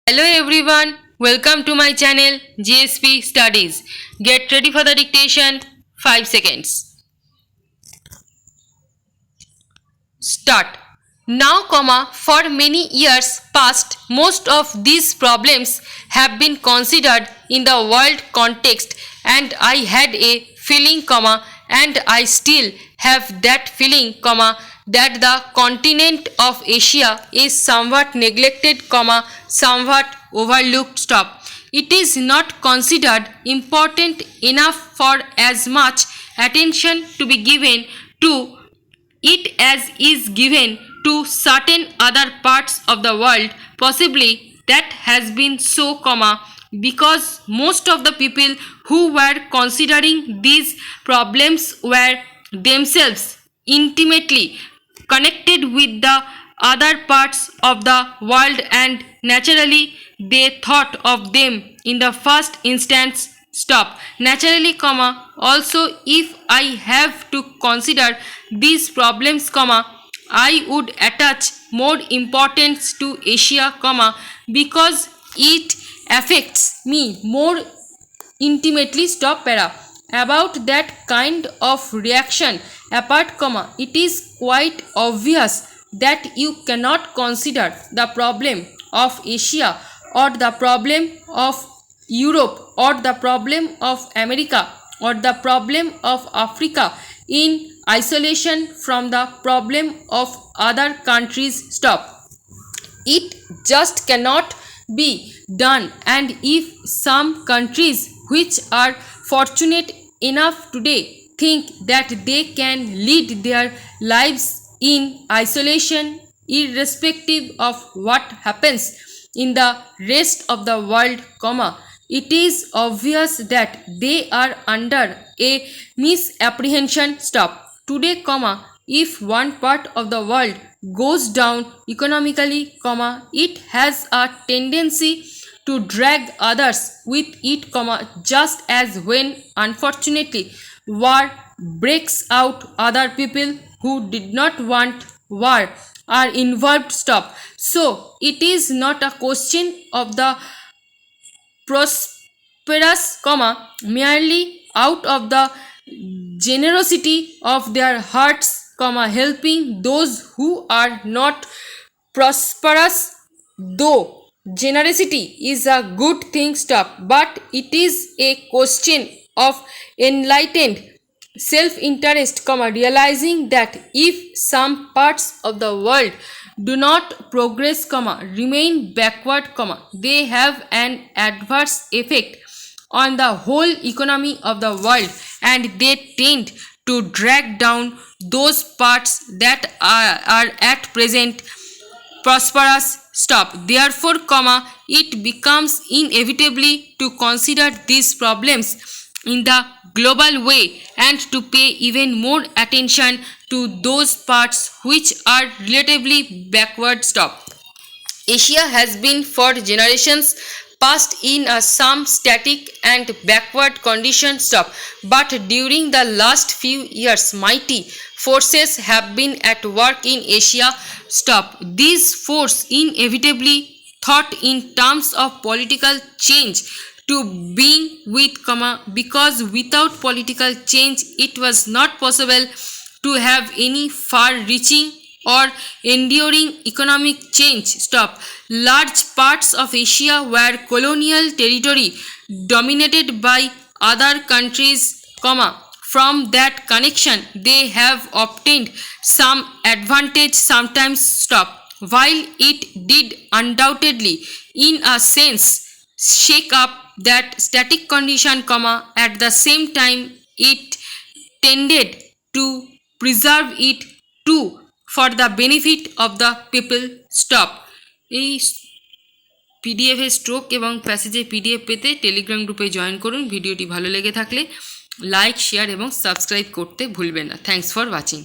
Hello everyone, welcome to my channel GSP Studies. Get ready for the dictation. 5 seconds. Start. Now, for many years past, most of these problems have been considered in the world context, and I had a feeling, and I still have that feeling, that the continent of Asia is somewhat neglected, somewhat overlooked. It is not considered important enough for as much attention to be given to it as is given to certain other parts of the world. Possibly that has been so, because most of the people who were considering these problems were themselves intimately connected with the other parts of the world, and naturally they thought of them in the first instance. Naturally, also if I have to consider these problems, I would attach more importance to Asia, because it affects me more intimately. About that kind of reaction apart, it is quite obvious that you cannot consider the problem of Asia or the problem of Europe or the problem of America or the problem of Africa in isolation from the problem of other countries. It just cannot be done, and if some countries which are fortunate enough today think that they can lead their lives in isolation irrespective of what happens in the rest of the world, it is obvious that they are under a misapprehension. Today, if one part of the world goes down economically, it has a tendency to drag others with it, just as when unfortunately war breaks out, other people who did not want war are involved. So it is not a question of the prosperous, merely out of the generosity of their hearts, helping those who are not prosperous. Though generosity is a good thing, but it is a question of enlightened self-interest, realizing that if some parts of the world do not progress, remain backward, they have an adverse effect on the whole economy of the world, and they tend to drag down those parts that are at present prosperous. Therefore, it becomes inevitably to consider these problems in the global way and to pay even more attention to those parts which are relatively backward. Asia has been for generations past in a some static and backward condition, but during the last few years mighty forces have been at work in Asia. These forces inevitably thought in terms of political change to being with, because without political change it was not possible to have any far-reaching or enduring economic change. Large parts of Asia were colonial territory dominated by other countries, from that connection they have obtained some advantage sometimes. While it did undoubtedly in a sense shake up that static condition, at the same time it tended to preserve it too for the benefit of the people. এই PDF এর stroke এবং প্যাসেজের PDF পেতে Telegram গ্রুপে join করুন। ভিডিওটি ভালো লেগে থাকলে লাইক, শেয়ার এবং সাবস্ক্রাইব করতে ভুলবেন না। Thanks for watching.